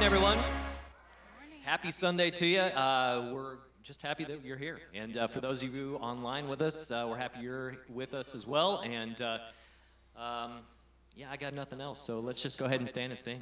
morning, everyone. Happy Sunday to you. We're just happy that you're here. And for those of you online with us, we're happy you're with us as well. And yeah, I got nothing else. So let's just go ahead and stand and sing.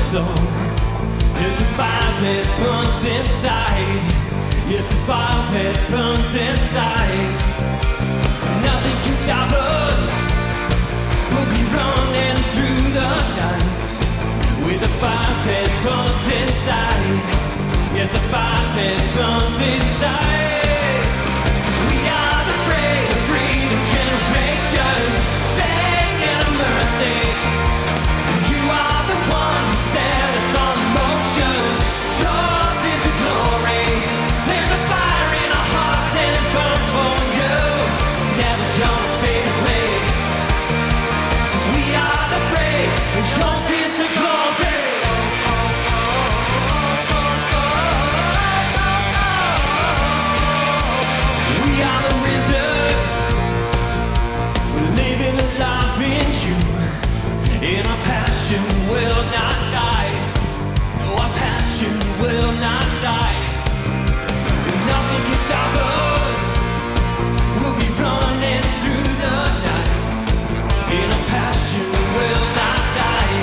soul. There's a fire that burns inside. Yes, a fire that burns inside. Nothing can stop us. We'll be running through the night with a fire that burns inside. Yes, a fire that burns inside. 'Cause we are the freedom generation, singing of mercy. You are the one who set us on motion. Yours is the glory. There's a fire in our hearts and it burns for you. It's never gonna fade away. 'Cause we are the free, and yours is the glory. We are the risen. We're living a life in you. And our passion will not die. No, our passion will not die. Nothing can stop us. We'll be running through the night. And our passion will not die.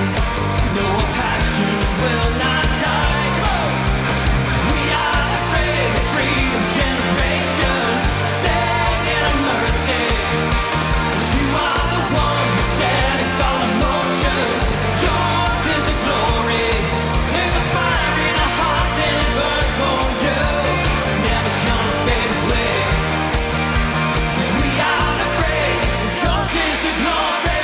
No, our passion will not die. 'Cause we are the freedom generation, singing of mercy. 'Cause you are the one who set us all in motion. Yours is the glory. There's a fire in our hearts and it burns for you. It's never gonna fade away. 'Cause we are the free, and yours is the glory.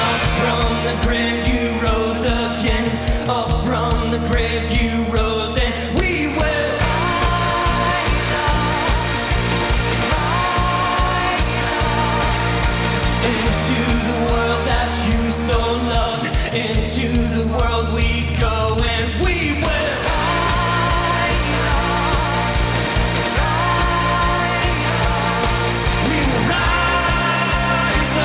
Up from the grave you rose again. Up from the grave you rose, and we will rise up into the world that you so loved. Into the world we go, and we will rise up. We will rise up.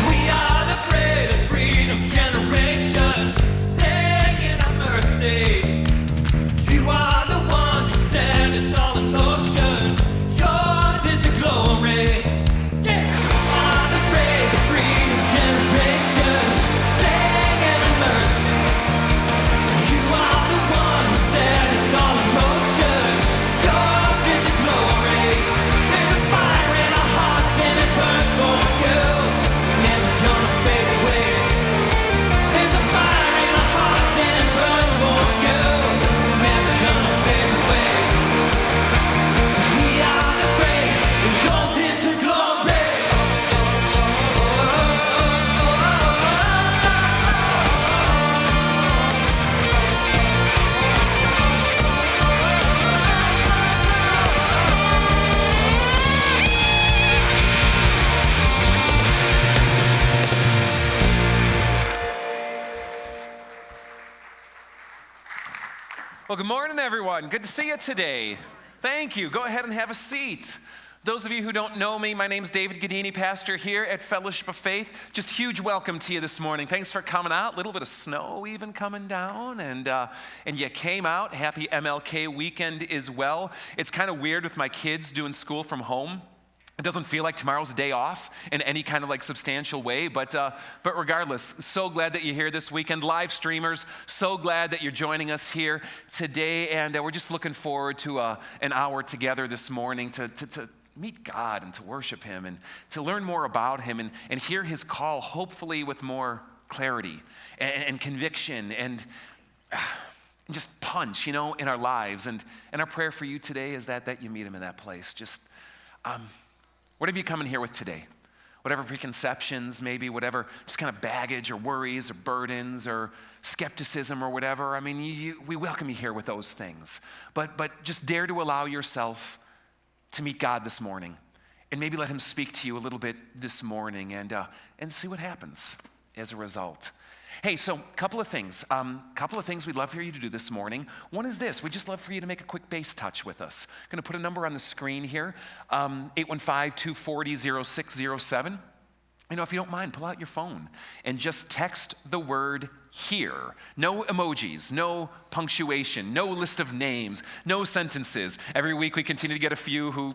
We are the freedom generation, singing of mercy. You are the one who set us all in motion. Yours is the glory. Yeah. We are the freedom generation, singing of mercy. You are the one who set us all in motion. Yours is the glory. There's a fire in our hearts and it burns for you. It's never gonna fade away. There's a fire in our hearts and it burns for you. It's never gonna fade away. 'Cause we are the free, and yours is the glory. Well, good morning, everyone. Good to see you today. Thank you. Go ahead and have a seat. Those of you who don't know me, my name's David Gadini, pastor here at Fellowship of Faith. Just huge welcome to you this morning. Thanks for coming out. A little bit of snow even coming down, and you came out. Happy MLK weekend as well. It's kind of weird with my kids doing school from home. It doesn't feel like tomorrow's a day off in any kind of like substantial way, but regardless, so glad that you're here this weekend. Live streamers, so glad that you're joining us here today, and we're just looking forward to an hour together this morning to meet God and to worship Him and to learn more about Him and hear His call, hopefully with more clarity and conviction and just punch, in our lives. And our prayer for you today is that you meet Him in that place. Just whatever you come in here with today, whatever preconceptions, maybe whatever just kind of baggage or worries or burdens or skepticism or whatever. I mean, we welcome you here with those things. But just dare to allow yourself to meet God this morning and maybe let Him speak to you a little bit this morning and see what happens as a result. Hey, so a couple of things we'd love for you to do this morning. One is this: we'd just love for you to make a quick base touch with us. I'm going to put a number on the screen here, 815-240-0607. if you don't mind, pull out your phone and just text the word here. No emojis, no punctuation, no list of names, no sentences. Every week we continue to get a few who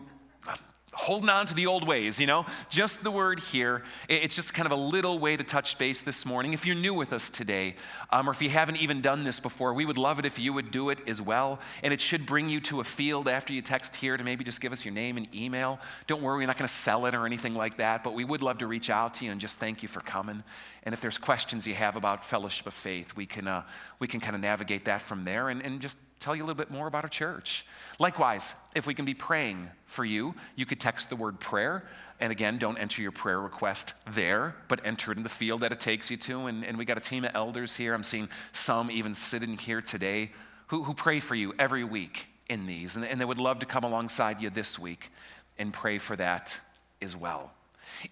holding on to the old ways, just the word here. It's just kind of a little way to touch base this morning. If you're new with us today, or if you haven't even done this before, we would love it if you would do it as well. And it should bring you to a field after you text here to maybe just give us your name and email. Don't worry, we're not going to sell it or anything like that, but we would love to reach out to you and just thank you for coming. And if there's questions you have about Fellowship of Faith, we can kind of navigate that from there and just tell you a little bit more about our church. Likewise, if we can be praying for you, you could text the word prayer. And again, don't enter your prayer request there, but enter it in the field that it takes you to. And we got a team of elders here. I'm seeing some even sitting here today who pray for you every week in these. And they would love to come alongside you this week and pray for that as well.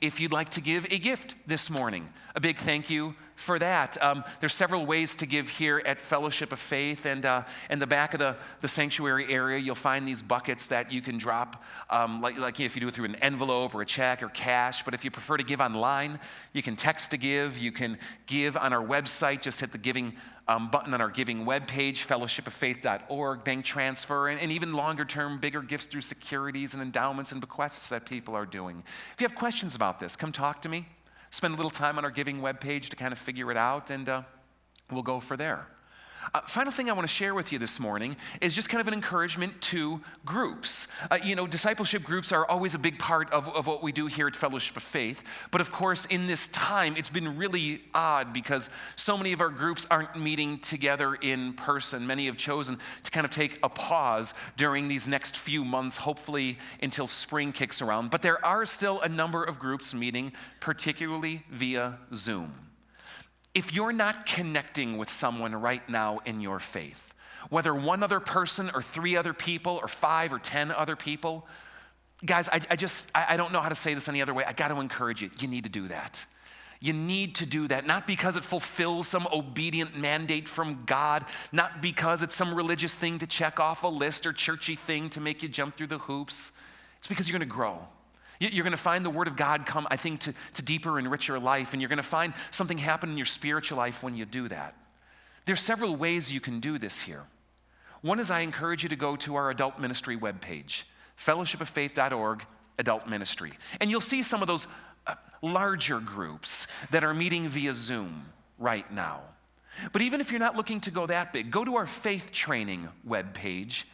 If you'd like to give a gift this morning, a big thank you for that. There's several ways to give here at Fellowship of Faith, and in the back of the sanctuary area, you'll find these buckets that you can drop, like if you do it through an envelope or a check or cash. But if you prefer to give online, you can text to give. You can give on our website. Just hit the giving button on our giving webpage, fellowshipoffaith.org, bank transfer, and even longer term, bigger gifts through securities and endowments and bequests that people are doing. If you have questions about this, come talk to me. Spend a little time on our giving webpage to kind of figure it out, and we'll go for there. Final thing I want to share with you this morning is just kind of an encouragement to groups. Discipleship groups are always a big part of what we do here at Fellowship of Faith. But of course, in this time, it's been really odd because so many of our groups aren't meeting together in person. Many have chosen to kind of take a pause during these next few months, hopefully until spring kicks around. But there are still a number of groups meeting, particularly via Zoom. If you're not connecting with someone right now in your faith, whether one other person or 3 other people or 5 or 10 other people, guys, I don't know how to say this any other way. I got to encourage you. You need to do that. You need to do that, not because it fulfills some obedient mandate from God, not because it's some religious thing to check off a list or churchy thing to make you jump through the hoops. It's because you're going to grow. You're going to find the Word of God come, I think, to deeper and richer life, and you're going to find something happen in your spiritual life when you do that. There's several ways you can do this here. One is I encourage you to go to our adult ministry webpage, fellowshipoffaith.org, adult ministry. And you'll see some of those larger groups that are meeting via Zoom right now. But even if you're not looking to go that big, go to our faith training webpage.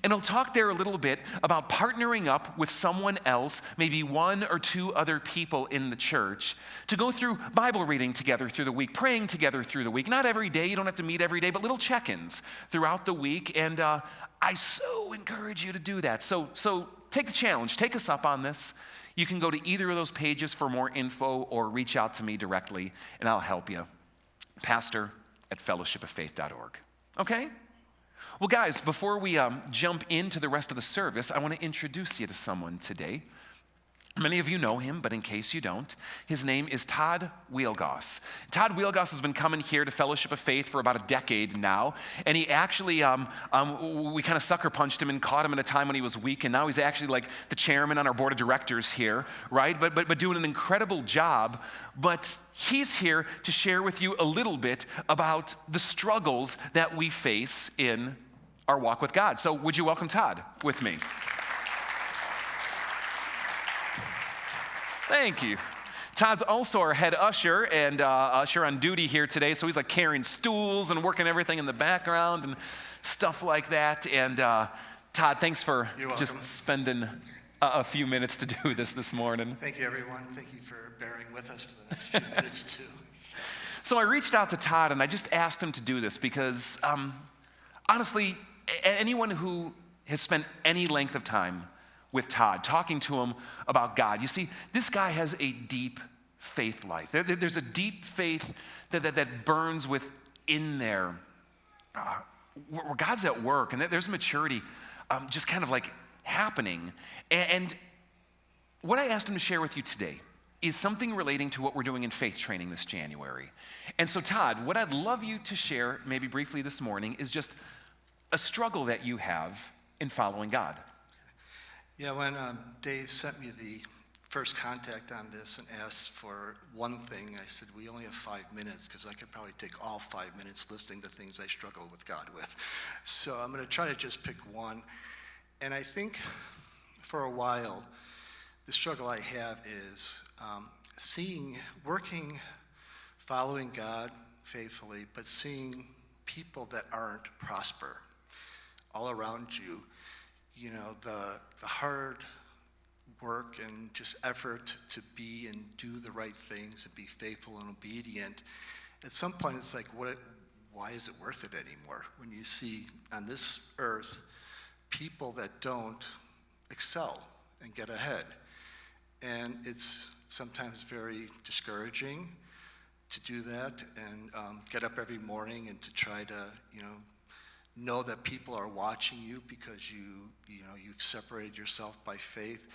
And I'll talk there a little bit about partnering up with someone else, maybe 1 or 2 other people in the church, to go through Bible reading together through the week, praying together through the week. Not every day, you don't have to meet every day, but little check-ins throughout the week. And I so encourage you to do that. So take the challenge, take us up on this. You can go to either of those pages for more info or reach out to me directly, and I'll help you. pastor@fellowshipoffaith.org. Okay? Well, guys, before we jump into the rest of the service, I want to introduce you to someone today. Many of you know him, but in case you don't, his name is Todd Wheelgoss. Todd Wheelgoss has been coming here to Fellowship of Faith for about a decade now, and he actually, we kind of sucker punched him and caught him at a time when he was weak, and now he's actually like the chairman on our board of directors here, right? But doing an incredible job. But he's here to share with you a little bit about the struggles that we face in our walk with God. So would you welcome Todd with me? Thank you. Todd's also our head usher and usher on duty here today. So he's like carrying stools and working everything in the background and stuff like that. And Todd, thanks for just spending a few minutes to do this morning. Thank you, everyone. Thank you for bearing with us for the next few minutes, too. So I reached out to Todd and I just asked him to do this because, honestly, anyone who has spent any length of time with Todd, talking to him about God. You see, this guy has a deep faith life. There's a deep faith that burns within there, where God's at work, and there's maturity just kind of like happening. And what I asked him to share with you today is something relating to what we're doing in faith training this January. And so, Todd, what I'd love you to share, maybe briefly this morning, is just a struggle that you have in following God. Yeah, when Dave sent me the first contact on this and asked for one thing, I said, we only have 5 minutes, because I could probably take all 5 minutes listing the things I struggle with God with. So I'm going to try to just pick one. And I think for a while, the struggle I have is working, following God faithfully, but seeing people that aren't prosper all around you. You know, the hard work and just effort to be and do the right things and be faithful and obedient. At some point, it's like, why is it worth it anymore? When you see on this earth people that don't excel and get ahead. And it's sometimes very discouraging to do that and get up every morning and to try to, know that people are watching you because you've separated yourself by faith,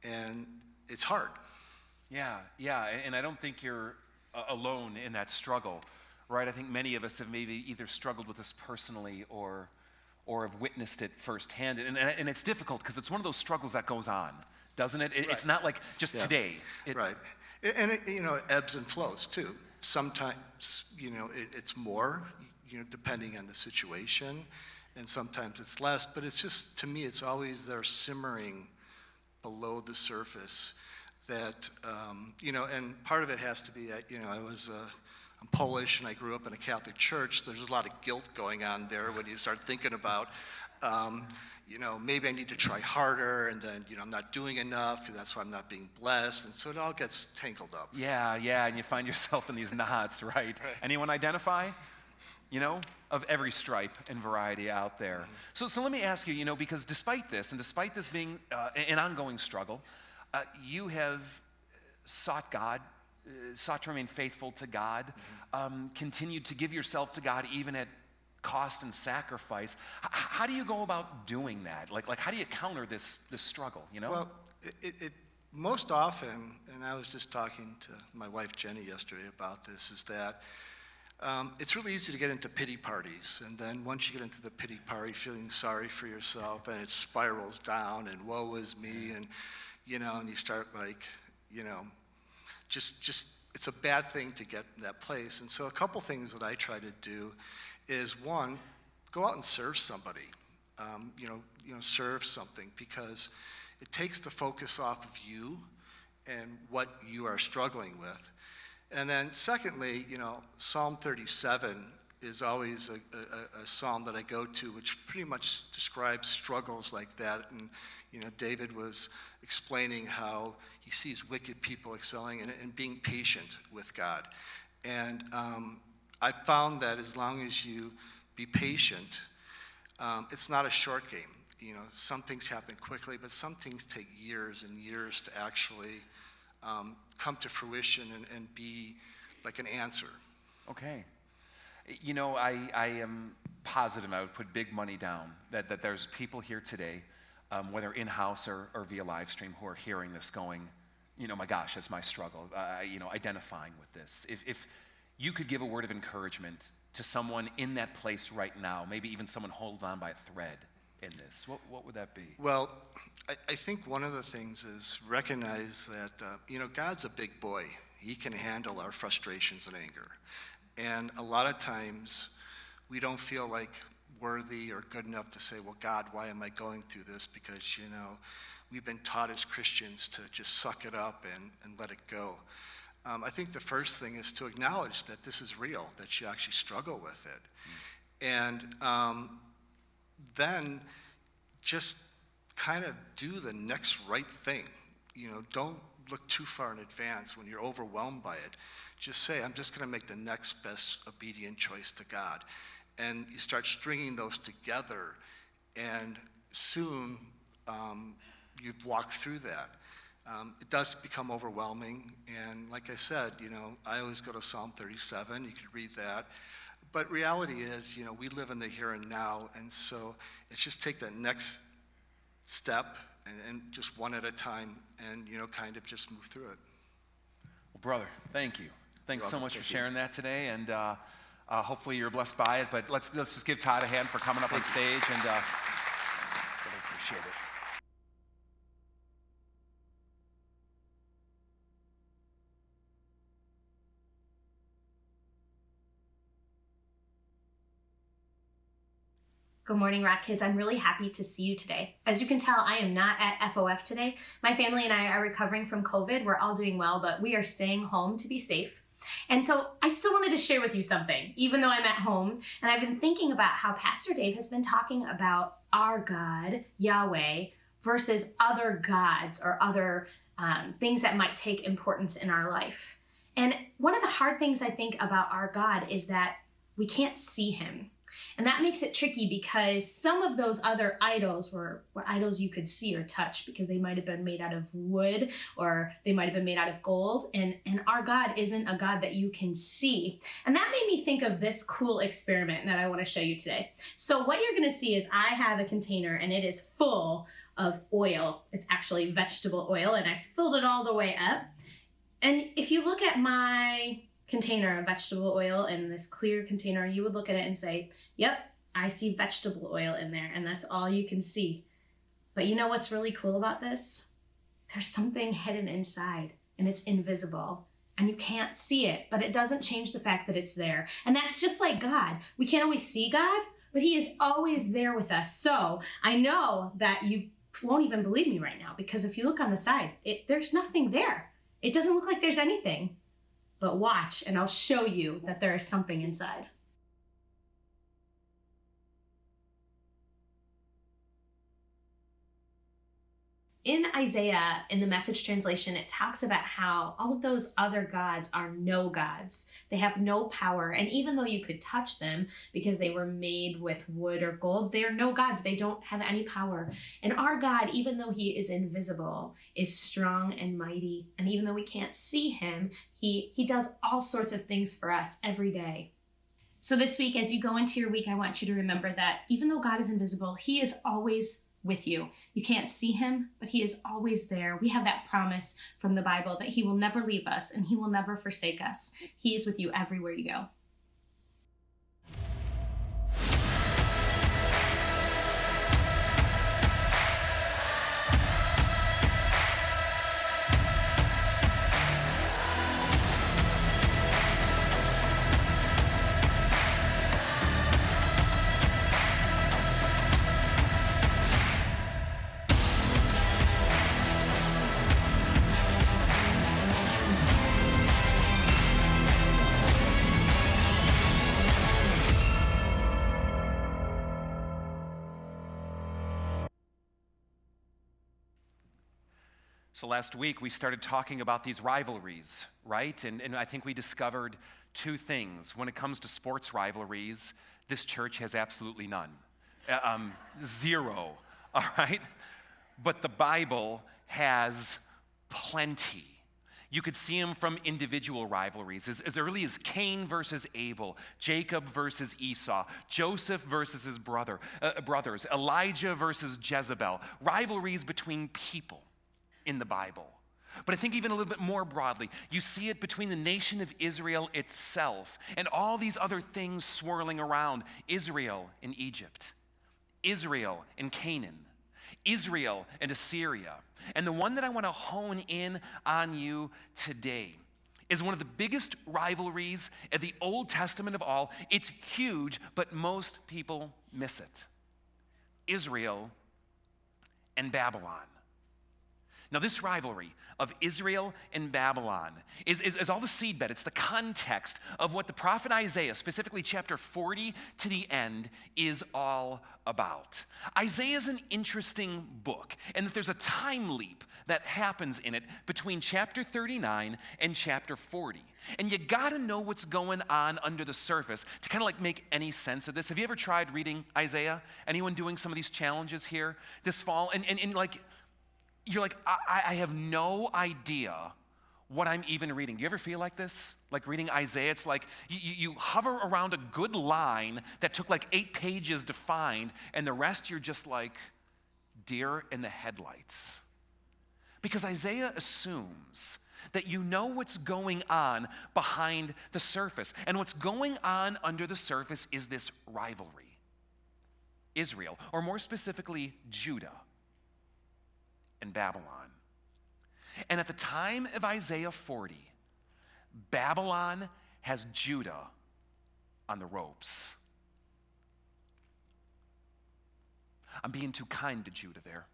and it's hard. Yeah, and I don't think you're alone in that struggle, right? I think many of us have maybe either struggled with this personally or have witnessed it firsthand, and it's difficult because it's one of those struggles that goes on, doesn't it? It's not like just today. Right, and it ebbs and flows too. Sometimes, it's more, depending on the situation, and sometimes it's less, but it's just, to me, it's always there simmering below the surface that, and part of it has to be, I'm Polish and I grew up in a Catholic church. There's a lot of guilt going on there when you start thinking about, maybe I need to try harder, and then, I'm not doing enough, and that's why I'm not being blessed, and so it all gets tangled up. Yeah, and you find yourself in these knots, right? Anyone identify? Of every stripe and variety out there. So let me ask you, because despite this being an ongoing struggle, you have sought God, sought to remain faithful to God, continued to give yourself to God even at cost and sacrifice. How do you go about doing that? Like how do you counter this struggle, Well, it most often, and I was just talking to my wife Jenny yesterday about this, is that it's really easy to get into pity parties, and then once you get into the pity party, feeling sorry for yourself, and it spirals down, and woe is me, and and you start just it's a bad thing to get in that place. And so a couple things that I try to do is, one, go out and serve somebody, serve something, because it takes the focus off of you and what you are struggling with. And then secondly, Psalm 37 is always a psalm that I go to, which pretty much describes struggles like that. And, David was explaining how he sees wicked people excelling and being patient with God. And I found that as long as you be patient, it's not a short game. Some things happen quickly, but some things take years and years to actually come to fruition and be like an answer. Okay. I am positive, I would put big money down, that there's people here today, whether in-house or via live stream, who are hearing this going, my gosh, that's my struggle, identifying with this. If you could give a word of encouragement to someone in that place right now, maybe even someone holding on by a thread in this, what would that be? Well, I think one of the things is recognize that, God's a big boy. He can handle our frustrations and anger. And a lot of times we don't feel like worthy or good enough to say, well, God, why am I going through this? Because, we've been taught as Christians to just suck it up and let it go. I think the first thing is to acknowledge that this is real, that you actually struggle with it. And then just kind of do the next right thing. Don't look too far in advance when you're overwhelmed by it. Just say, I'm just going to make the next best obedient choice to God. And you start stringing those together, and soon you've walked through that. It does become overwhelming, and like I said, I always go to Psalm 37. You could read that. But reality is, we live in the here and now, and so it's just take that next step and just one at a time, and kind of just move through it. Well, brother, thank you. Thanks so much for Thank you. sharing that today, and hopefully you're blessed by it. But let's just give Todd a hand for coming up on stage, and really appreciate it. Good morning, Rock Kids. I'm really happy to see you today. As you can tell, I am not at FOF today. My family and I are recovering from COVID. We're all doing well, but we are staying home to be safe. And so I still wanted to share with you something, even though I'm at home. And I've been thinking about how Pastor Dave has been talking about our God, Yahweh, versus other gods or other things that might take importance in our life. And one of the hard things I think about our God is that we can't see him. And that makes it tricky because some of those other idols were idols you could see or touch because they might have been made out of wood or they might have been made out of gold. And our God isn't a God that you can see. And that made me think of this cool experiment that I want to show you today. So what you're going to see is I have a container and it is full of oil. It's actually vegetable oil and I filled it all the way up. And if you look at my container of vegetable oil in this clear container, you would look at it and say, yep, I see vegetable oil in there, and that's all you can see. But you know what's really cool about this? There's something hidden inside, and it's invisible, and you can't see it, but it doesn't change the fact that it's there. And that's just like God. We can't always see God, but he is always there with us. So I know that you won't even believe me right now, because if you look on the side, there's nothing there. It doesn't look like there's anything. But watch, and I'll show you that there is something inside. In Isaiah, in the Message translation, it talks about how all of those other gods are no gods. They have no power, and even though you could touch them because they were made with wood or gold, they are no gods. They don't have any power. And our God, even though he is invisible, is strong and mighty. And even though we can't see him, he does all sorts of things for us every day. So this week, as you go into your week, I want you to remember that even though God is invisible, he is always with you. You can't see him, but he is always there. We have that promise from the Bible that he will never leave us and he will never forsake us. He is with you everywhere you go. So last week we started talking about these rivalries, right? And I think we discovered two things. When it comes to sports rivalries, this church has absolutely none. Zero, all right? But the Bible has plenty. You could see them from individual rivalries, as early as Cain versus Abel, Jacob versus Esau, Joseph versus his brothers, Elijah versus Jezebel, rivalries between people in the Bible. But I think even a little bit more broadly, you see it between the nation of Israel itself and all these other things swirling around. Israel in Egypt, Israel in Canaan, Israel and Assyria. And the one that I want to hone in on you today is one of the biggest rivalries of the Old Testament of all. It's huge, but most people miss it. Israel and Babylon. Now, this rivalry of Israel and Babylon is all the seedbed. It's the context of what the prophet Isaiah, specifically chapter 40 to the end, is all about. Isaiah is an interesting book, and that there's a time leap that happens in it between chapter 39 and chapter 40. And you gotta know what's going on under the surface to kind of like make any sense of this. Have you ever tried reading Isaiah? Anyone doing some of these challenges here this fall? And like, you're like, I have no idea what I'm even reading. Do you ever feel like this? Like reading Isaiah, it's like you hover around a good line that took like 8 pages to find, and the rest you're just like deer in the headlights. Because Isaiah assumes that you know what's going on behind the surface. And what's going on under the surface is this rivalry. Israel, or more specifically, Judah and Babylon. And at the time of Isaiah 40, Babylon has Judah on the ropes. I'm being too kind to Judah there.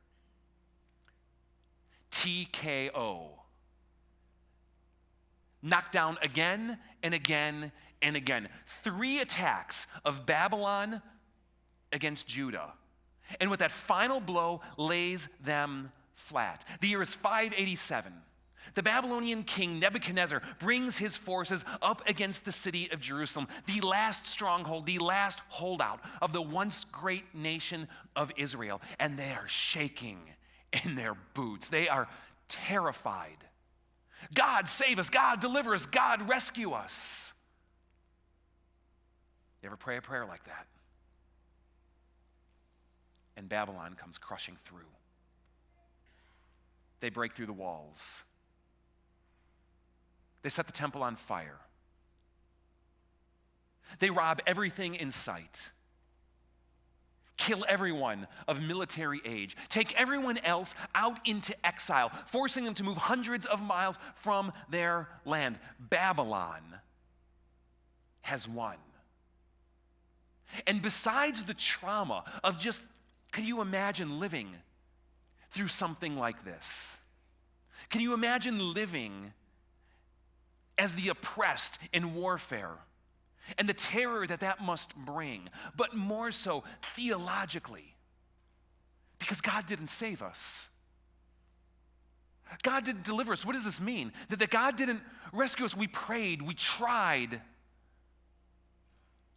TKO. Knocked down again and again and again. 3 attacks of Babylon against Judah. And with that final blow, lays them flat. The year is 587. The Babylonian king Nebuchadnezzar brings his forces up against the city of Jerusalem, the last stronghold, the last holdout of the once great nation of Israel. And they are shaking in their boots. They are terrified. God save us, God deliver us, God rescue us. You ever pray a prayer like that? And Babylon comes crushing through. They break through the walls. They set the temple on fire. They rob everything in sight. Kill everyone of military age. Take everyone else out into exile, forcing them to move hundreds of miles from their land. Babylon has won. And besides the trauma of just, can you imagine living through something like this? Can you imagine living as the oppressed in warfare and the terror that that must bring, but more so theologically, because God didn't save us. God didn't deliver us. What does this mean? That God didn't rescue us. We prayed, we tried,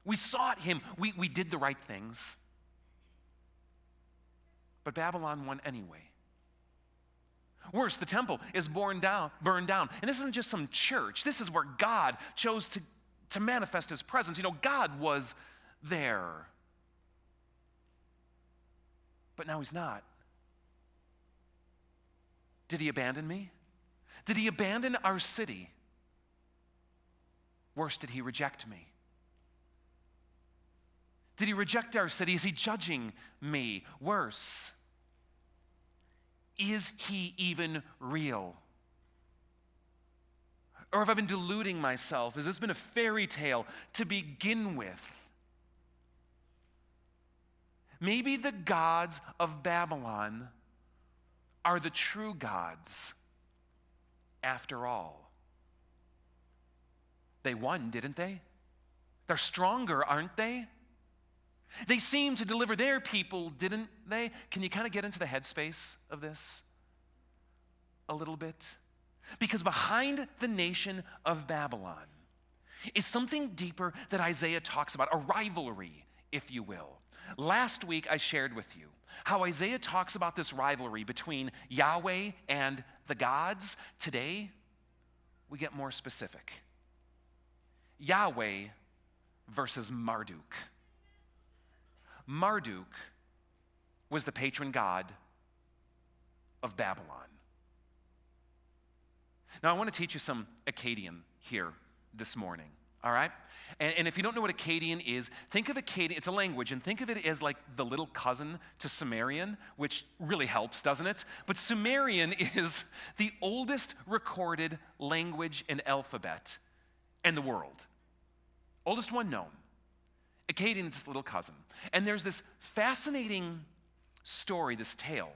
we sought him, we did the right things. But Babylon won anyway. Worse, the temple is burned down. And this isn't just some church. This is where God chose to manifest his presence. You know, God was there. But now he's not. Did he abandon me? Did he abandon our city? Worse, did he reject me? Did he reject our city? Is he judging me? Worse, is he even real? Or have I been deluding myself? Has this been a fairy tale to begin with? Maybe the gods of Babylon are the true gods after all. They won, didn't they? They're stronger, aren't they? They seem to deliver their people, didn't they? Can you kind of get into the headspace of this a little bit? Because behind the nation of Babylon is something deeper that Isaiah talks about, a rivalry, if you will. Last week I shared with you how Isaiah talks about this rivalry between Yahweh and the gods. Today, we get more specific. Yahweh versus Marduk. Marduk was the patron god of Babylon. Now, I want to teach you some Akkadian here this morning, all right? And if you don't know what Akkadian is, think of Akkadian, it's a language, and think of it as like the little cousin to Sumerian, which really helps, doesn't it? But Sumerian is the oldest recorded language and alphabet in the world. Oldest one known. Akkadian is this little cousin. And there's this fascinating story, this tale,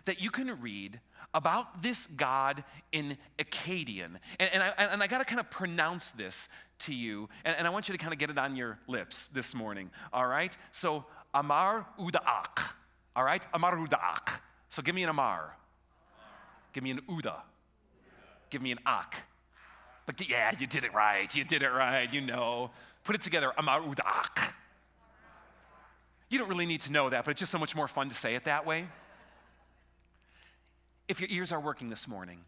that you can read about this god in Akkadian. And I got to kind of pronounce this to you, and I want you to kind of get it on your lips this morning, all right? So, Amar Udaak, all right? Amar Udaak. So give me an Amar. Give me an Uda. Give me an Ak. But yeah, you did it right, you know. Put it together, Amar Udaak. You don't really need to know that, but it's just so much more fun to say it that way. If your ears are working this morning,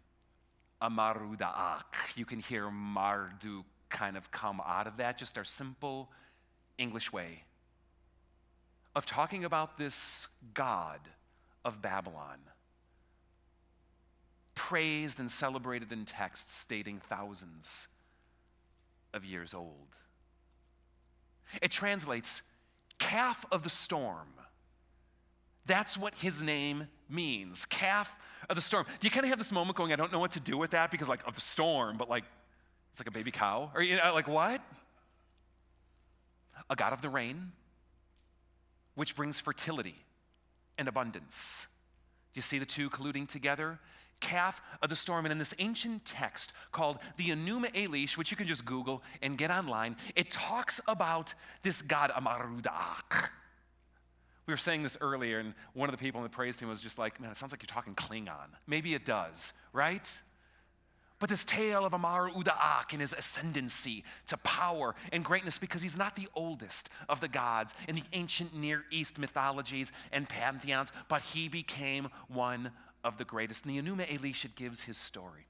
Amar Udaak, you can hear Marduk kind of come out of that, just our simple English way of talking about this god of Babylon, praised and celebrated in texts dating thousands of years old. It translates calf of the storm. That's what his name means, calf of the storm. Do you kind of have this moment going, I don't know what to do with that because like of the storm, but like it's like a baby cow? Or you know, like what? A god of the rain, which brings fertility and abundance. Do you see the two colluding together? Calf of the storm. And in this ancient text called the Enuma Elish, which you can just Google and get online, it talks about this god Marduk. We were saying this earlier, and one of the people in the praise team was just like, man, it sounds like you're talking Klingon. Maybe it does, right? But this tale of Marduk and his ascendancy to power and greatness, because he's not the oldest of the gods in the ancient Near East mythologies and pantheons, but he became one of the greatest. In the Enuma Elish, it gives his story.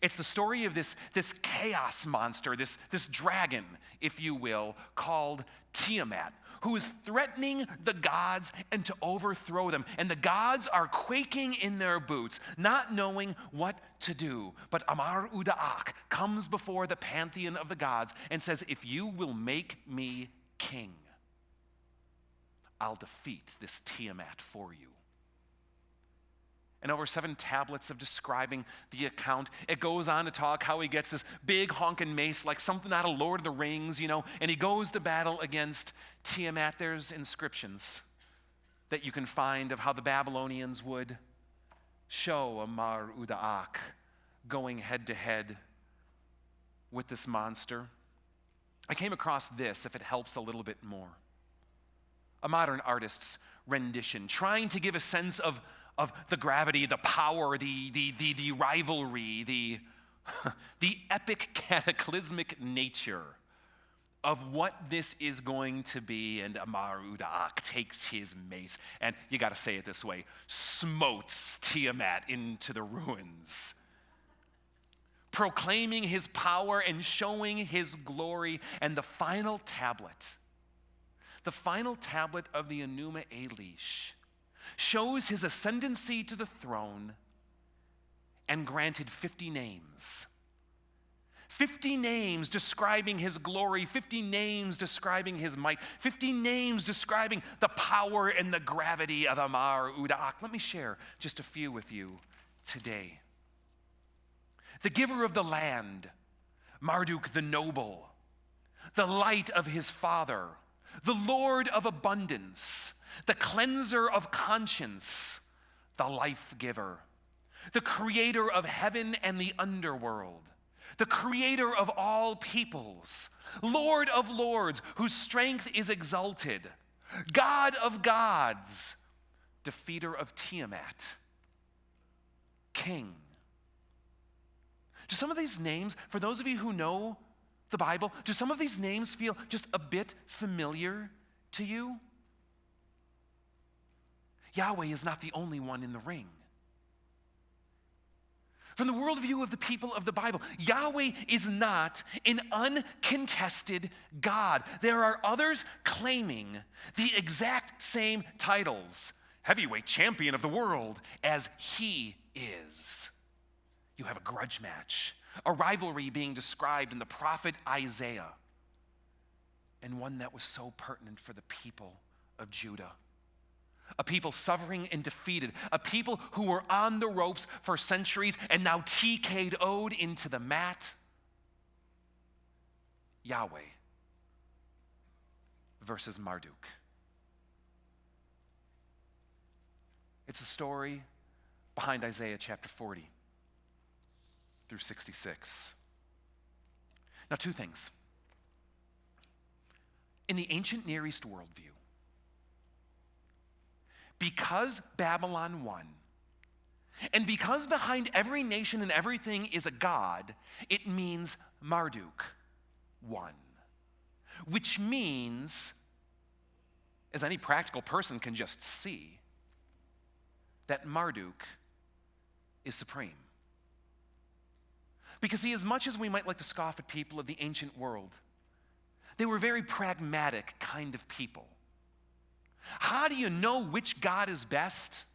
It's the story of this chaos monster, this dragon, if you will, called Tiamat, who is threatening the gods and to overthrow them. And the gods are quaking in their boots, not knowing what to do. But Marduk comes before the pantheon of the gods and says, if you will make me king, I'll defeat this Tiamat for you. And over 7 tablets of describing the account, it goes on to talk how he gets this big honking mace like something out of Lord of the Rings, and he goes to battle against Tiamat. There's inscriptions that you can find of how the Babylonians would show a Marduk going head to head with this monster. I came across this, if it helps a little bit more. A modern artist's rendition, trying to give a sense of the gravity, the power, the rivalry, the epic cataclysmic nature of what this is going to be. And Marduk takes his mace, and you got to say it this way, smotes Tiamat into the ruins, proclaiming his power and showing his glory. And the final tablet of the Enuma Elish shows his ascendancy to the throne and granted 50 names. 50 names describing his glory, 50 names describing his might, 50 names describing the power and the gravity of Marduk. Let me share just a few with you today. The giver of the land, Marduk the noble, the light of his father, the Lord of abundance, the cleanser of conscience, the life giver, the creator of heaven and the underworld, the creator of all peoples, Lord of lords, whose strength is exalted, God of gods, defeater of Tiamat, king. Do some of these names, for those of you who know the Bible, do some of these names feel just a bit familiar to you? Yahweh is not the only one in the ring. From the worldview of the people of the Bible, Yahweh is not an uncontested God. There are others claiming the exact same titles, heavyweight champion of the world, as he is. You have a grudge match, a rivalry being described in the prophet Isaiah, and one that was so pertinent for the people of Judah. A people suffering and defeated, a people who were on the ropes for centuries and now TK'd into the mat. Yahweh versus Marduk. It's a story behind Isaiah chapter 40 through 66. Now, 2 things. In the ancient Near East worldview, because Babylon won, and because behind every nation and everything is a god, it means Marduk won. Which means, as any practical person can just see, that Marduk is supreme. Because see, as much as we might like to scoff at people of the ancient world, they were very pragmatic kind of people. How do you know which God is best?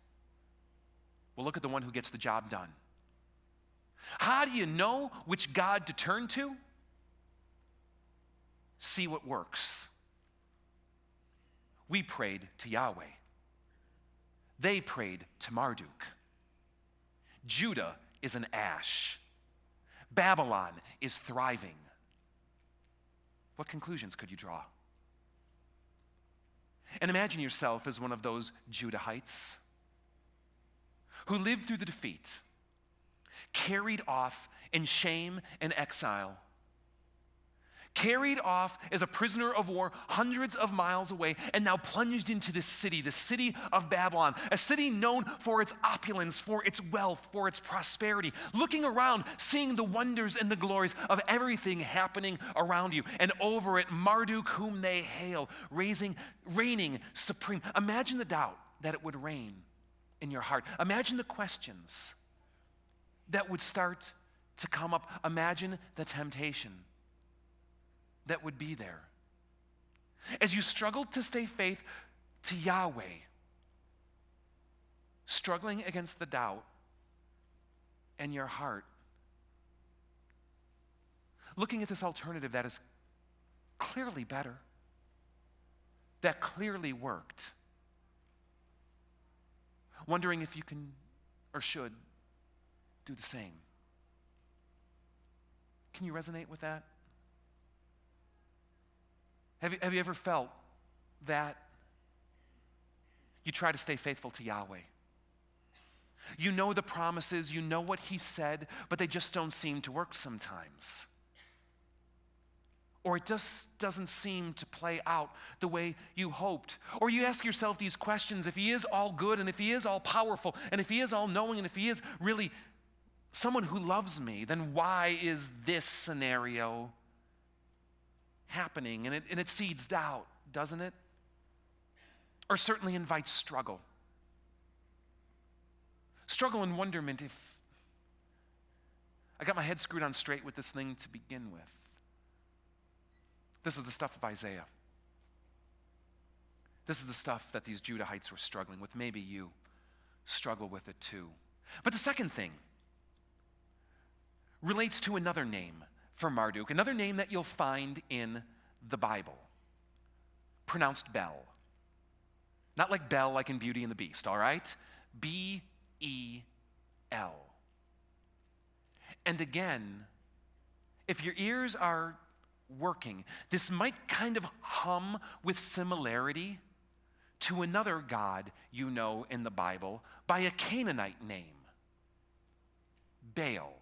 Well, look at the one who gets the job done. How do you know which God to turn to? See what works. We prayed to Yahweh. They prayed to Marduk. Judah is an ash. Babylon is thriving. What conclusions could you draw? And imagine yourself as one of those Judahites who lived through the defeat, carried off in shame and exile, carried off as a prisoner of war hundreds of miles away, and now plunged into this city, the city of Babylon, a city known for its opulence, for its wealth, for its prosperity, looking around, seeing the wonders and the glories of everything happening around you, and over it, Marduk, whom they hail, reigning supreme. Imagine the doubt that it would reign in your heart. Imagine the questions that would start to come up. Imagine the temptation that would be there. As you struggle to stay faith to Yahweh, struggling against the doubt in your heart, looking at this alternative that is clearly better, that clearly worked, wondering if you can or should do the same. Can you resonate with that? Have you ever felt that you try to stay faithful to Yahweh? You know the promises, you know what He said, but they just don't seem to work sometimes. Or it just doesn't seem to play out the way you hoped. Or you ask yourself these questions: if He is all good, and if He is all powerful, and if He is all knowing, and if He is really someone who loves me, then why is this scenario happening? And it seeds doubt, doesn't it? Or certainly invites struggle. Struggle and wonderment if I got my head screwed on straight with this thing to begin with. This is the stuff of Isaiah. This is the stuff that these Judahites were struggling with. Maybe you struggle with it too. But the second thing relates to another name for Marduk, another name that you'll find in the Bible, pronounced Bel. Not like Belle, like in Beauty and the Beast, all right? B-E-L. And again, if your ears are working, this might kind of hum with similarity to another god you know in the Bible by a Canaanite name, Baal.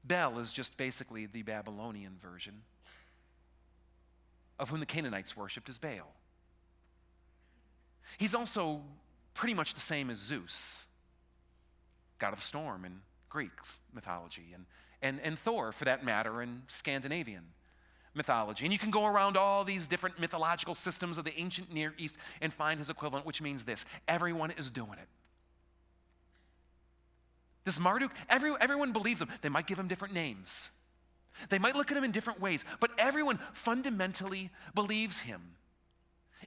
Bel is just basically the Babylonian version of whom the Canaanites worshipped as Baal. He's also pretty much the same as Zeus, god of the storm in Greek mythology, and Thor, for that matter, in Scandinavian mythology. And you can go around all these different mythological systems of the ancient Near East and find his equivalent, which means this: everyone is doing it. This Marduk, everyone believes him. They might give him different names. They might look at him in different ways, but everyone fundamentally believes him.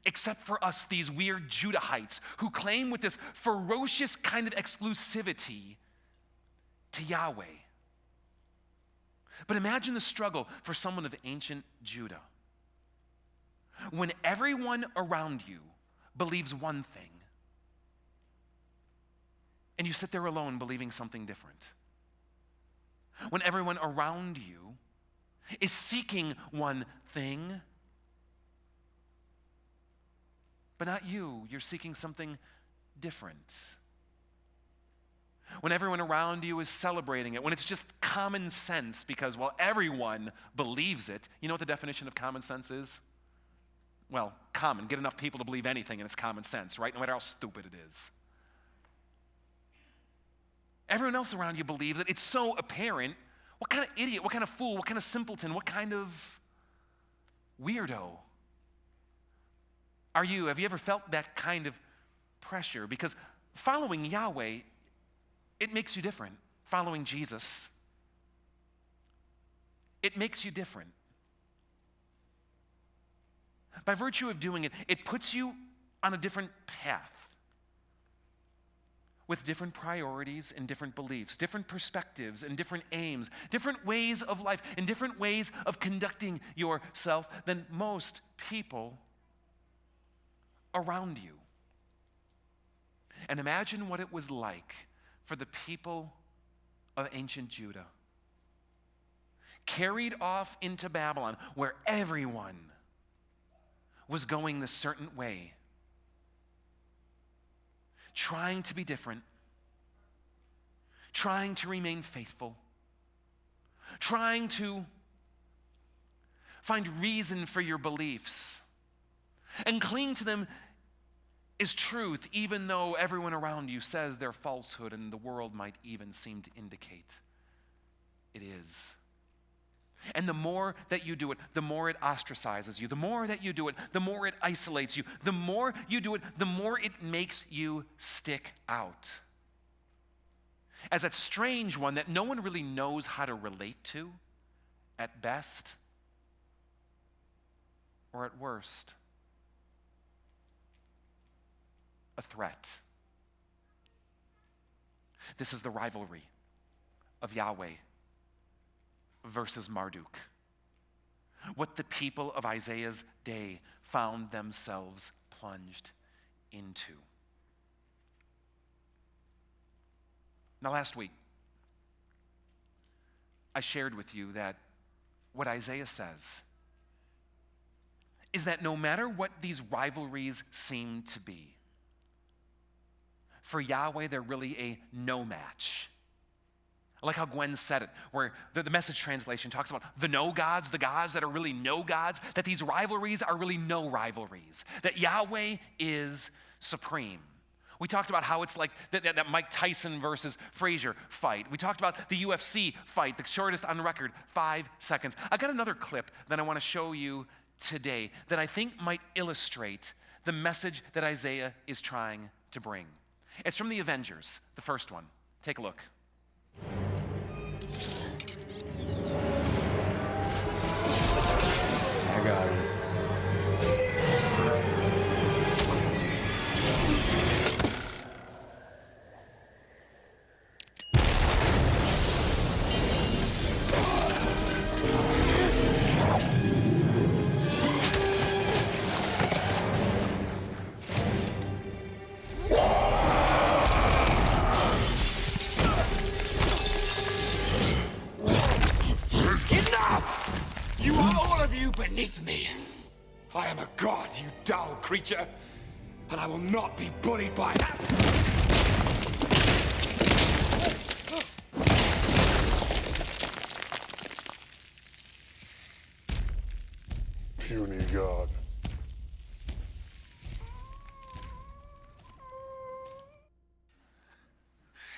Except for us, these weird Judahites, who claim with this ferocious kind of exclusivity to Yahweh. But imagine the struggle for someone of ancient Judah. When everyone around you believes one thing, and you sit there alone believing something different. When everyone around you is seeking one thing, but not you, you're seeking something different. When everyone around you is celebrating it, when it's just common sense because, well, everyone believes it. You know what the definition of common sense is? Well, common. Get enough people to believe anything and it's common sense, right? No matter how stupid it is. Everyone else around you believes it. It's so apparent. What kind of idiot, what kind of fool, what kind of simpleton, what kind of weirdo are you? Have you ever felt that kind of pressure? Because following Yahweh, it makes you different. Following Jesus, it makes you different. By virtue of doing it, it puts you on a different path with different priorities and different beliefs, different perspectives and different aims, different ways of life and different ways of conducting yourself than most people around you. And imagine what it was like for the people of ancient Judah, carried off into Babylon, where everyone was going the certain way, trying to be different, trying to remain faithful, trying to find reason for your beliefs and cling to them is truth, even though everyone around you says they're falsehood and the world might even seem to indicate it is. And the more that you do it, the more it ostracizes you. The more that you do it, the more it isolates you. The more you do it, the more it makes you stick out as that strange one that no one really knows how to relate to at best or at worst. A threat. This is the rivalry of Yahweh versus Marduk. What the people of Isaiah's day found themselves plunged into. Now, last week, I shared with you that what Isaiah says is that no matter what these rivalries seem to be, for Yahweh, they're really a no match. I like how Gwen said it, where the Message translation talks about the no gods, the gods that are really no gods, that these rivalries are really no rivalries, that Yahweh is supreme. We talked about how it's like that Mike Tyson versus Frazier fight. We talked about the UFC fight, the shortest on record, 5 seconds. I got another clip that I want to show you today that I think might illustrate the message that Isaiah is trying to bring. It's from the Avengers, the first one. Take a look. I got him. You are all of you beneath me. I am a god, you dull creature, and I will not be bullied by that. Puny god.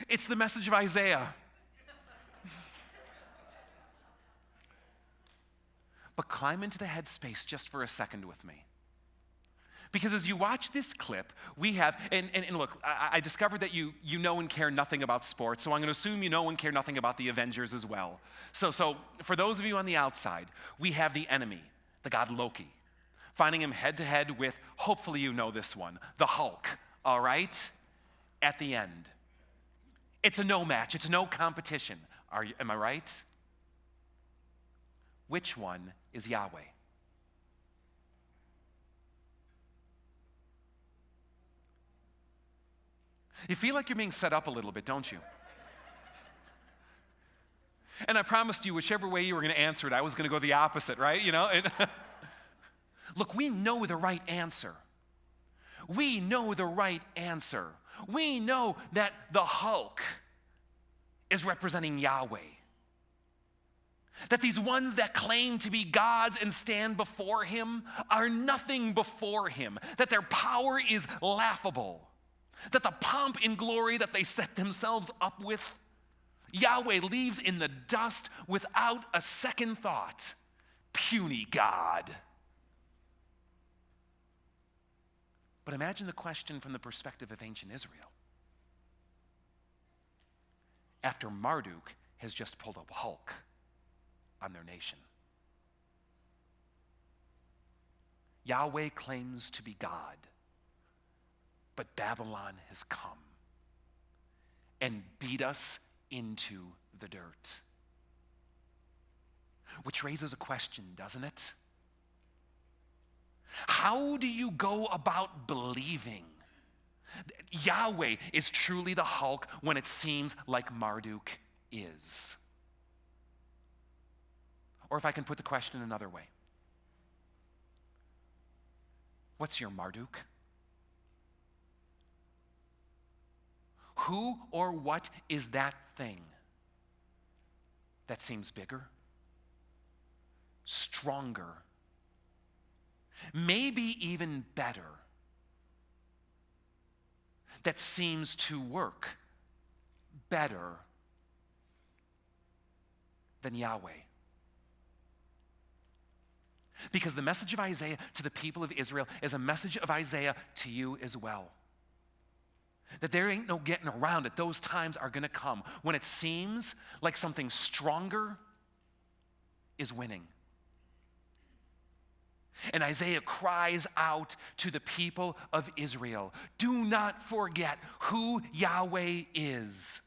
It's the message of Isaiah. But climb into the headspace just for a second with me. Because as you watch this clip, we have, and look, I discovered that you know and care nothing about sports, so I'm going to assume you know and care nothing about the Avengers as well. So for those of you on the outside, we have the enemy, the god Loki, finding him head to head with, hopefully you know this one, the Hulk, all right? At the end. It's a no match, it's a no competition. Am I right? Which one is Yahweh? You feel like you're being set up a little bit, don't you? And I promised you, whichever way you were going to answer it, I was going to go the opposite, right? You know? Look, we know the right answer. We know the right answer. We know that the Hulk is representing Yahweh. That these ones that claim to be gods and stand before him are nothing before him. That their power is laughable. That the pomp and glory that they set themselves up with, Yahweh leaves in the dust without a second thought. Puny God. But imagine the question from the perspective of ancient Israel. After Marduk has just pulled up Hulk on their nation. Yahweh claims to be God, but Babylon has come and beat us into the dirt. Which raises a question, doesn't it? How do you go about believing that Yahweh is truly the Hulk when it seems like Marduk is? Or if I can put the question another way, What's your Marduk? Who or what is that thing that seems bigger, stronger, maybe even better, that seems to work better than Yahweh? Because the message of Isaiah to the people of Israel is a message of Isaiah to you as well. That there ain't no getting around it. Those times are going to come when it seems like something stronger is winning. And Isaiah cries out to the people of Israel, do not forget who Yahweh is.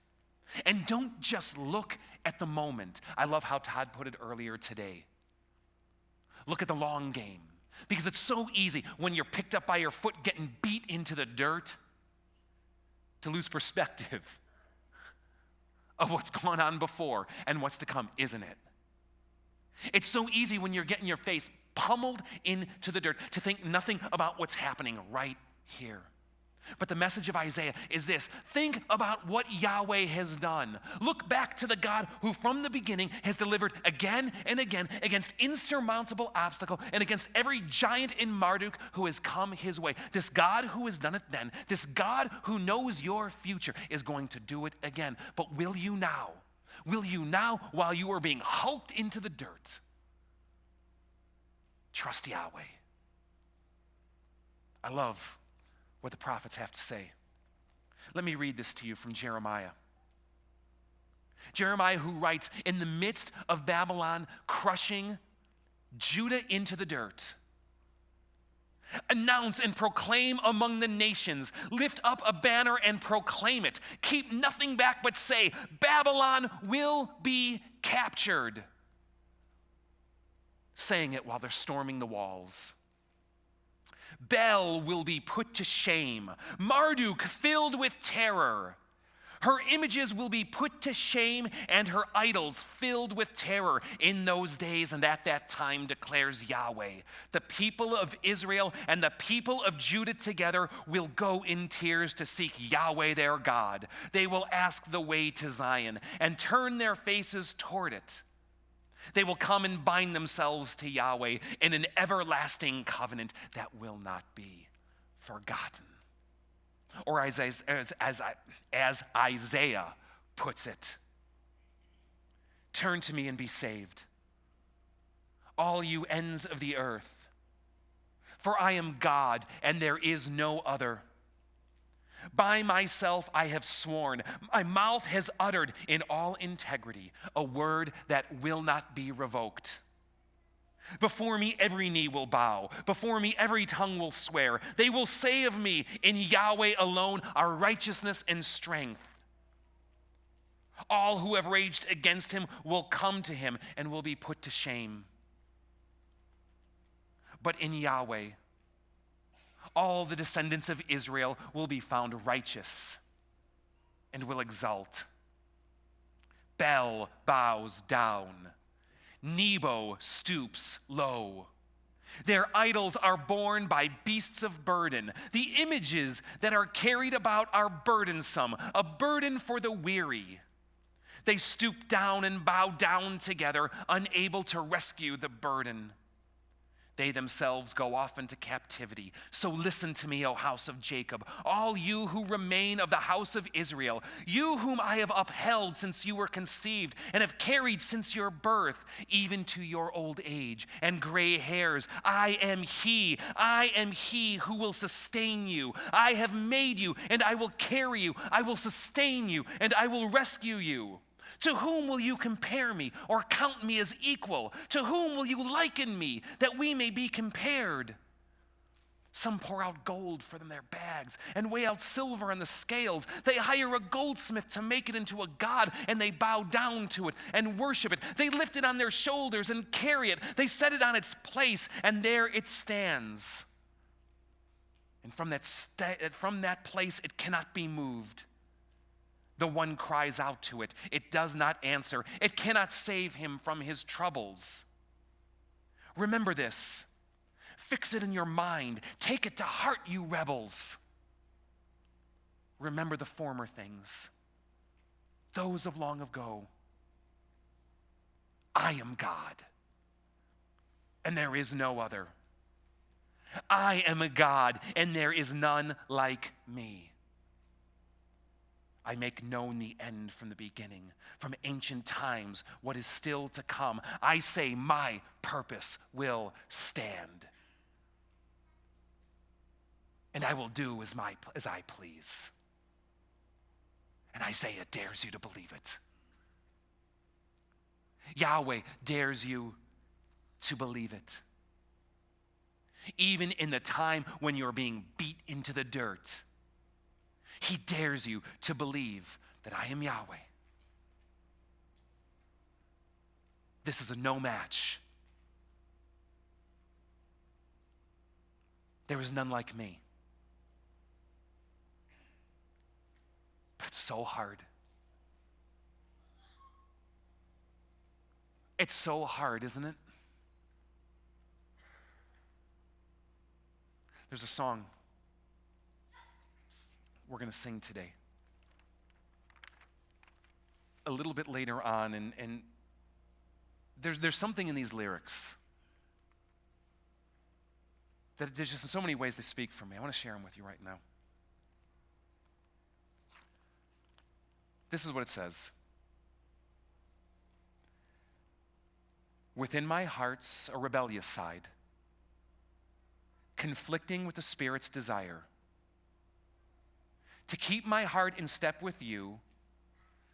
And don't just look at the moment. I love how Todd put it earlier today. Look at the long game. Because it's so easy when you're picked up by your foot getting beat into the dirt to lose perspective of what's gone on before and what's to come, isn't it? It's so easy when you're getting your face pummeled into the dirt to think nothing about what's happening right here. But the message of Isaiah is this: think about what Yahweh has done. Look back to the God who from the beginning has delivered again and again against insurmountable obstacle and against every giant in Marduk who has come his way. This God who has done it then, this God who knows your future is going to do it again. But will you now, while you are being hulked into the dirt, trust Yahweh? I love what the prophets have to say. Let me read this to you from Jeremiah. Jeremiah, who writes, in the midst of Babylon crushing Judah into the dirt, announce and proclaim among the nations, lift up a banner and proclaim it. Keep nothing back but say, Babylon will be captured. Saying it while they're storming the walls. Bel will be put to shame. Marduk filled with terror. Her images will be put to shame and her idols filled with terror in those days and at that time, declares Yahweh. The people of Israel and the people of Judah together will go in tears to seek Yahweh their God. They will ask the way to Zion and turn their faces toward it. They will come and bind themselves to Yahweh in an everlasting covenant that will not be forgotten. Or as Isaiah puts it, turn to me and be saved, all you ends of the earth, for I am God and there is no other. By myself I have sworn, my mouth has uttered in all integrity a word that will not be revoked. Before me every knee will bow, before me every tongue will swear. They will say of me, in Yahweh alone are righteousness and strength. All who have raged against him will come to him and will be put to shame. But in Yahweh, all the descendants of Israel will be found righteous and will exult. Bel bows down. Nebo stoops low. Their idols are borne by beasts of burden. The images that are carried about are burdensome, a burden for the weary. They stoop down and bow down together, unable to rescue the burden. They themselves go off into captivity. So listen to me, O house of Jacob, all you who remain of the house of Israel, you whom I have upheld since you were conceived and have carried since your birth, even to your old age and gray hairs. I am he who will sustain you. I have made you and I will carry you. I will sustain you and I will rescue you. To whom will you compare me or count me as equal? To whom will you liken me that we may be compared? Some pour out gold for them their bags and weigh out silver on the scales. They hire a goldsmith to make it into a god and they bow down to it and worship it. They lift it on their shoulders and carry it. They set it on its place and there it stands. And from that place it cannot be moved. The one cries out to it. It does not answer. It cannot save him from his troubles. Remember this. Fix it in your mind. Take it to heart, you rebels. Remember the former things, those of long ago. I am God, and there is no other. I am a God, and there is none like me. I make known the end from the beginning, from ancient times, what is still to come. I say my purpose will stand. And I will do as I please. And Isaiah dares you to believe it. Yahweh dares you to believe it. Even in the time when you're being beat into the dirt, he dares you to believe that I am Yahweh. This is a no match. There is none like me. But it's so hard. It's so hard, isn't it? There's a song we're going to sing today. A little bit later on, and there's something in these lyrics that there's just in so many ways they speak for me. I want to share them with you right now. This is what it says. Within my heart's a rebellious side, conflicting with the Spirit's desire to keep my heart in step with you,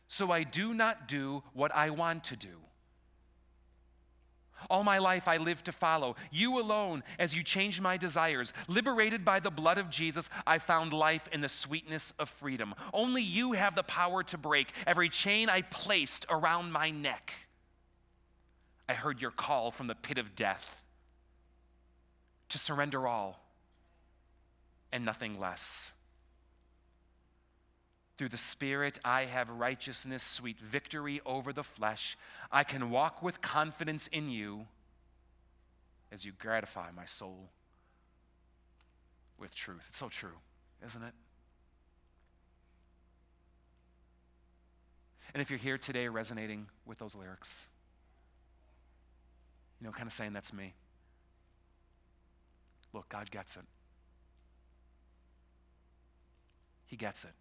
so I do not do what I want to do. All my life I live to follow you alone as you change my desires. Liberated by the blood of Jesus, I found life in the sweetness of freedom. Only you have the power to break every chain I placed around my neck. I heard your call from the pit of death to surrender all and nothing less. Through the Spirit, I have righteousness, sweet victory over the flesh. I can walk with confidence in you as you gratify my soul with truth. It's so true, isn't it? And if you're here today resonating with those lyrics, kind of saying that's me. Look, God gets it. He gets it.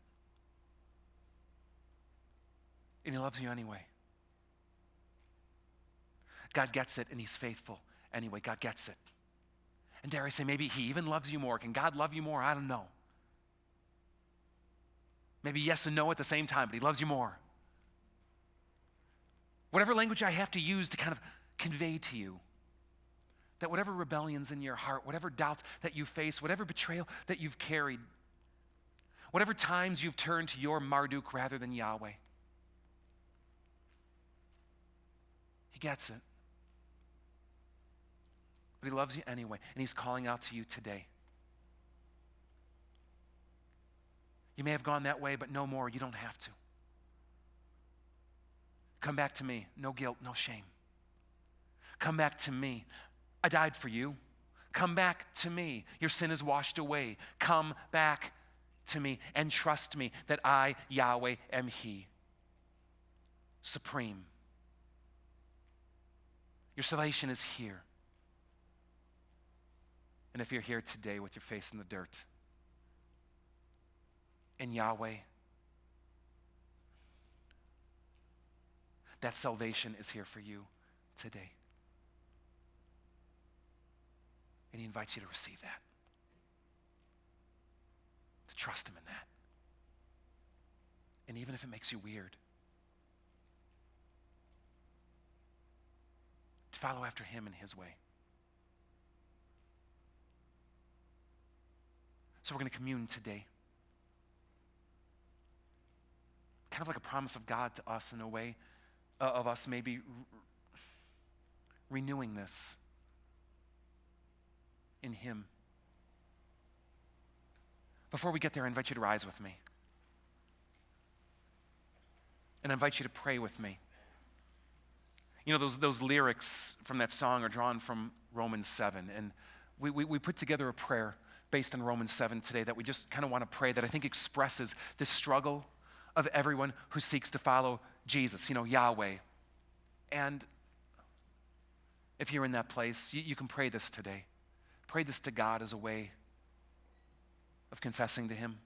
And he loves you anyway. God gets it, and he's faithful anyway. God gets it. And dare I say, maybe he even loves you more. Can God love you more? I don't know. Maybe yes and no at the same time, but he loves you more. Whatever language I have to use to kind of convey to you that whatever rebellion's in your heart, whatever doubts that you face, whatever betrayal that you've carried, whatever times you've turned to your Marduk rather than Yahweh, he gets it. But he loves you anyway, and he's calling out to you today. You may have gone that way, but no more. You don't have to. Come back to me. No guilt, no shame. Come back to me. I died for you. Come back to me. Your sin is washed away. Come back to me and trust me that I, Yahweh, am he. Supreme. Your salvation is here. And if you're here today with your face in the dirt, in Yahweh, that salvation is here for you today. And he invites you to receive that, to trust him in that. And even if it makes you weird, to follow after him in his way. So we're going to commune today. Kind of like a promise of God to us in a way of us maybe renewing this in him. Before we get there, I invite you to rise with me. And I invite you to pray with me. Those lyrics from that song are drawn from Romans 7. And we put together a prayer based on Romans 7 today that we just kind of want to pray that I think expresses the struggle of everyone who seeks to follow Jesus, Yahweh. And if you're in that place, you can pray this today. Pray this to God as a way of confessing to him,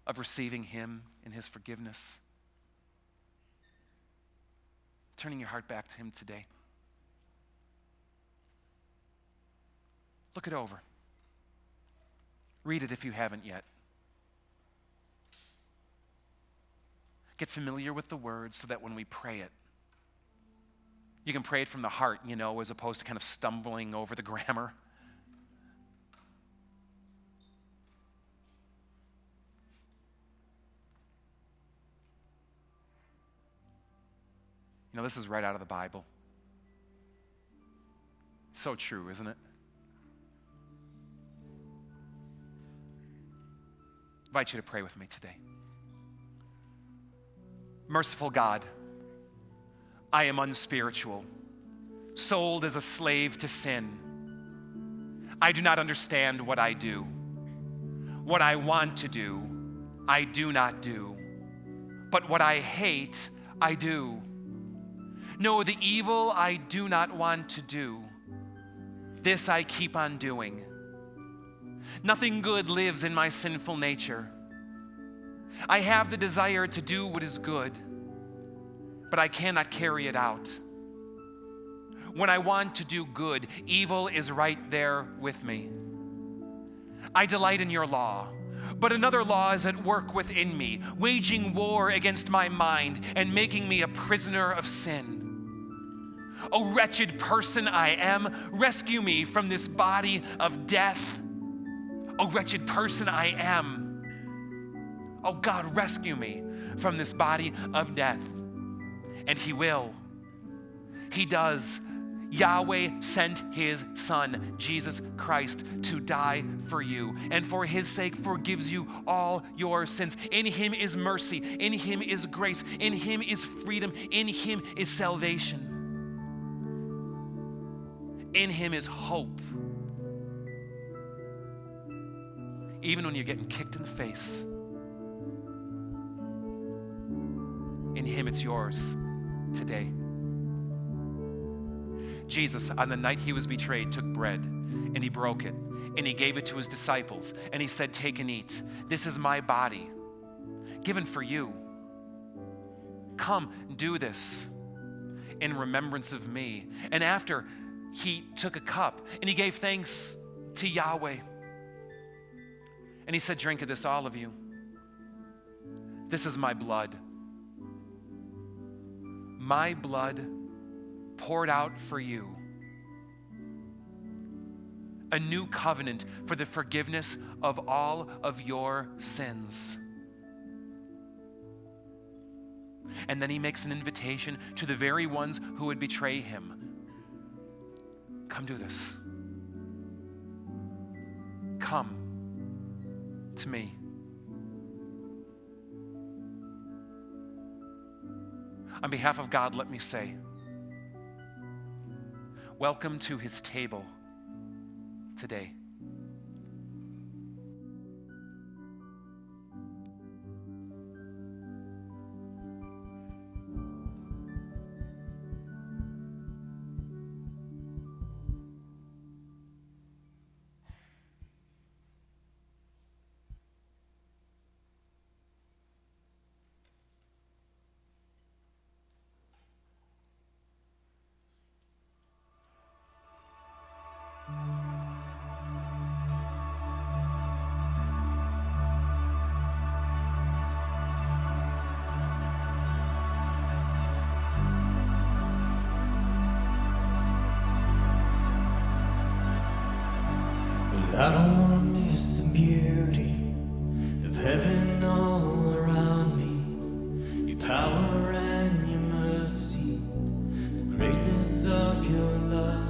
of receiving him in his forgiveness, turning your heart back to him today. Look it over. Read it if you haven't yet. Get familiar with the words so that when we pray it, you can pray it from the heart, as opposed to kind of stumbling over the grammar. This is right out of the Bible. So true, isn't it? I invite you to pray with me today. Merciful God, I am unspiritual, sold as a slave to sin. I do not understand what I do. What I want to do, I do not do. But what I hate, I do. No, the evil I do not want to do, this I keep on doing. Nothing good lives in my sinful nature. I have the desire to do what is good, but I cannot carry it out. When I want to do good, evil is right there with me. I delight in your law, but another law is at work within me, waging war against my mind and making me a prisoner of sin. O wretched person I am, rescue me from this body of death. O wretched person I am. Oh God, rescue me from this body of death. And he will. He does. Yahweh sent his son, Jesus Christ, to die for you, and for his sake forgives you all your sins. In him is mercy, in him is grace, in him is freedom, in him is salvation. In him is hope. Even when you're getting kicked in the face, in him it's yours today. Jesus, on the night he was betrayed, took bread and he broke it and he gave it to his disciples and he said, take and eat. This is my body given for you. Come, do this in remembrance of me. And after, he took a cup and he gave thanks to Yahweh. And he said, drink of this, all of you. This is my blood. My blood poured out for you. A new covenant for the forgiveness of all of your sins. And then he makes an invitation to the very ones who would betray him. Come do this. Come to me. On behalf of God, let me say, welcome to his table today. I don't wanna miss the beauty of heaven all around me, your power and your mercy, the greatness of your love.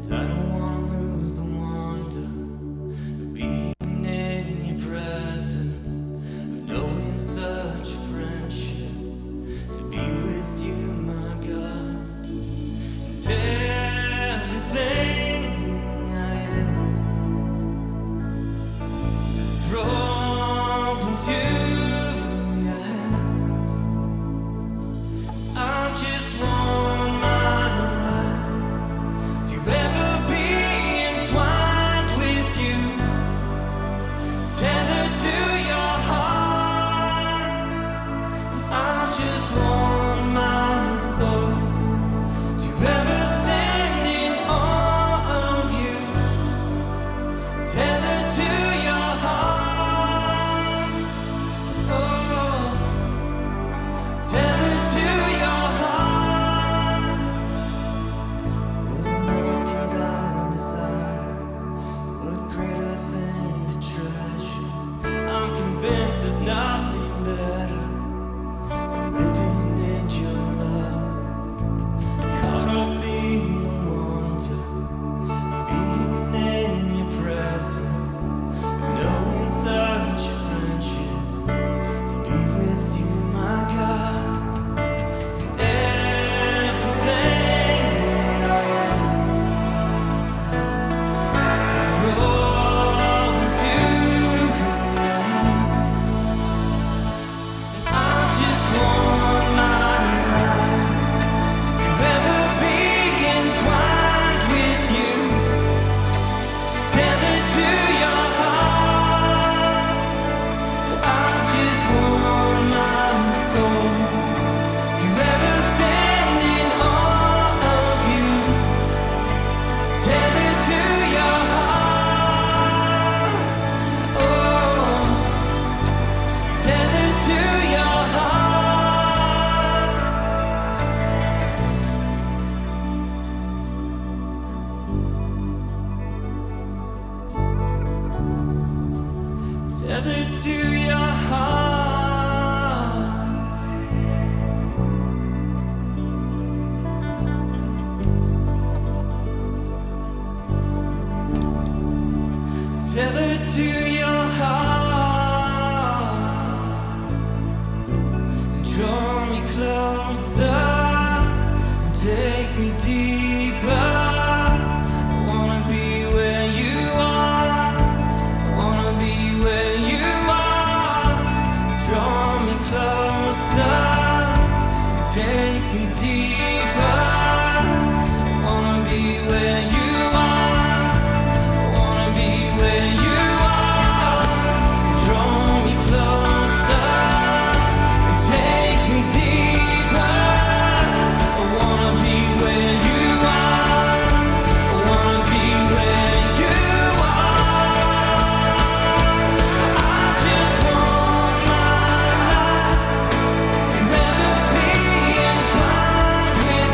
And I don't wanna lose the wonder of being in your presence, of knowing such a friendship, to be with you, my God. And everything closer, take me deeper. I wanna be where you are. I wanna be where you are. Draw me closer, take me deeper. I wanna be where you are. I wanna be where you are. I just want my life to never be entwined with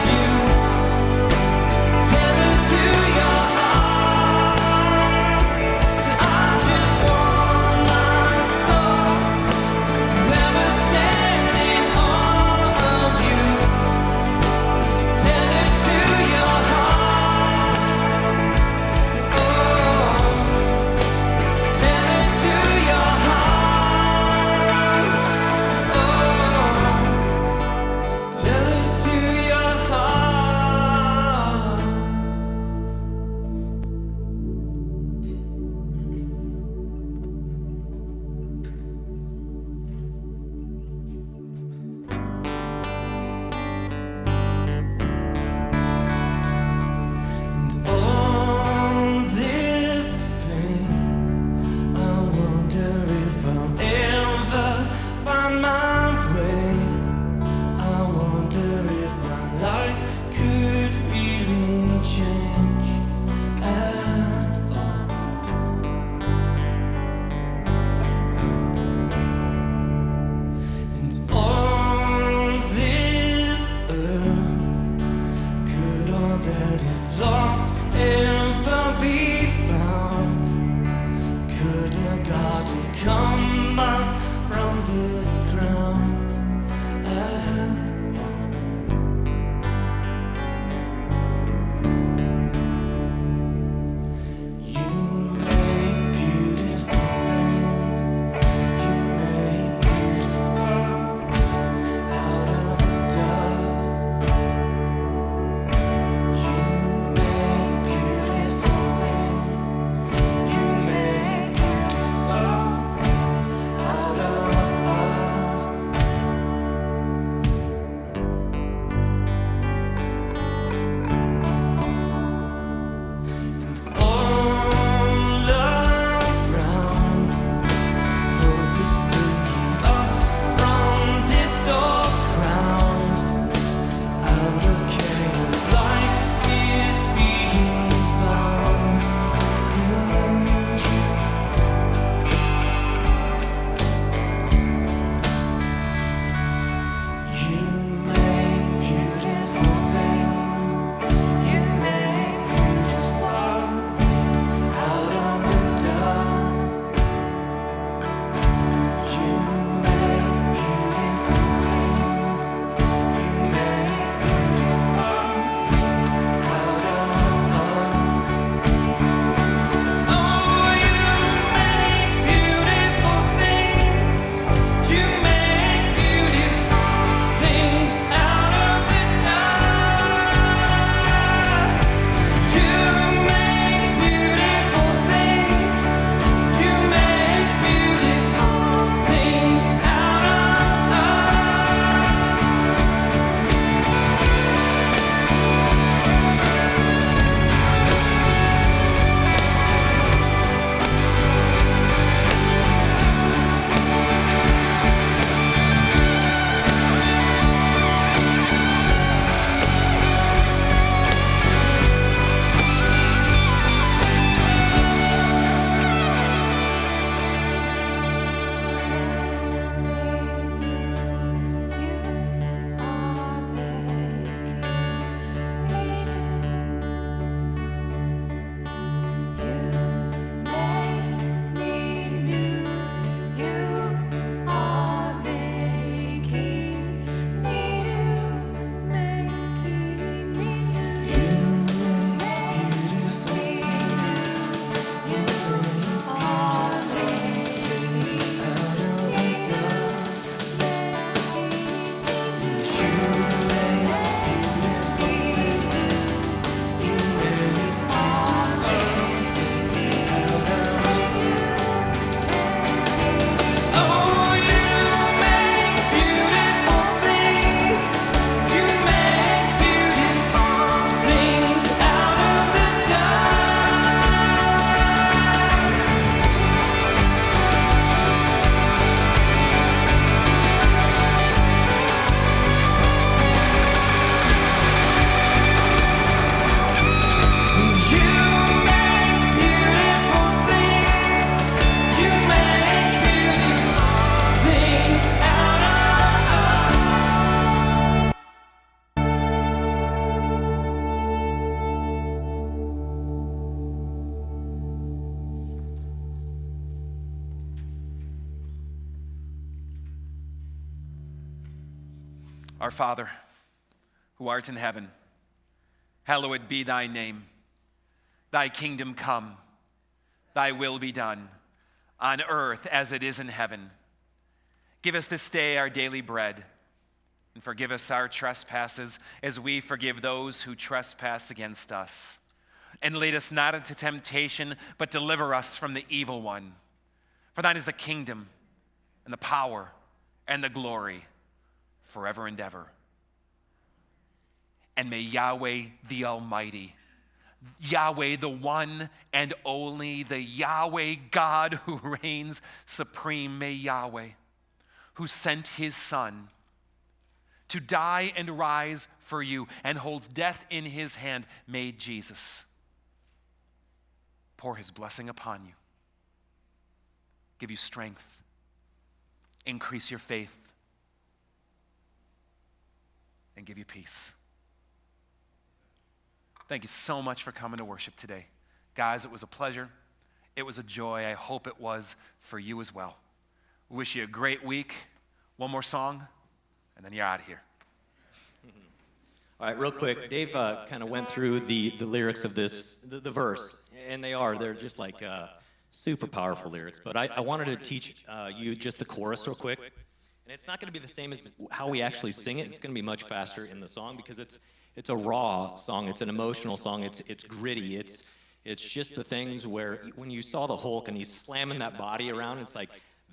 Our Father, who art in heaven, hallowed be thy name. Thy kingdom come, thy will be done, on earth as it is in heaven. Give us this day our daily bread, and forgive us our trespasses as we forgive those who trespass against us. And lead us not into temptation, but deliver us from the evil one. For thine is the kingdom, and the power, and the glory, forever and ever. And may Yahweh the Almighty, Yahweh the one and only, the Yahweh God who reigns supreme, may Yahweh, who sent his Son to die and rise for you and holds death in his hand, may Jesus pour his blessing upon you, give you strength, increase your faith, and give you peace. Thank you so much for coming to worship today. Guys, it was a pleasure. It was a joy. I hope it was for you as well. We wish you a great week. One more song, and then you're out of here. All right, real quick, Dave kind of went through the lyrics of this, the verse, and they're just like super powerful lyrics. But I wanted to teach you just the chorus real quick. And it's not going to be the same as how we actually sing it. It's going to be much faster in the song because it's a raw song. It's an emotional song. It's gritty. It's just the things where when you saw the Hulk and he's slamming that body around, it's like,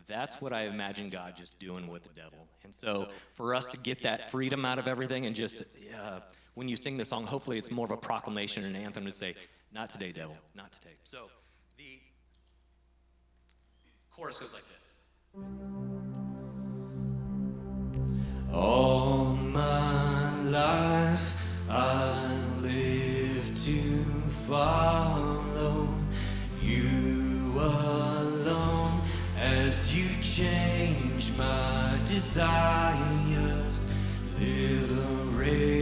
that's what I imagine God just doing with the devil. And so for us to get that freedom out of everything and just when you sing the song, hopefully it's more of a proclamation and an anthem to say, not today, devil, not today. So the chorus goes like this. All my life I live to follow you alone as you change my desires, liberate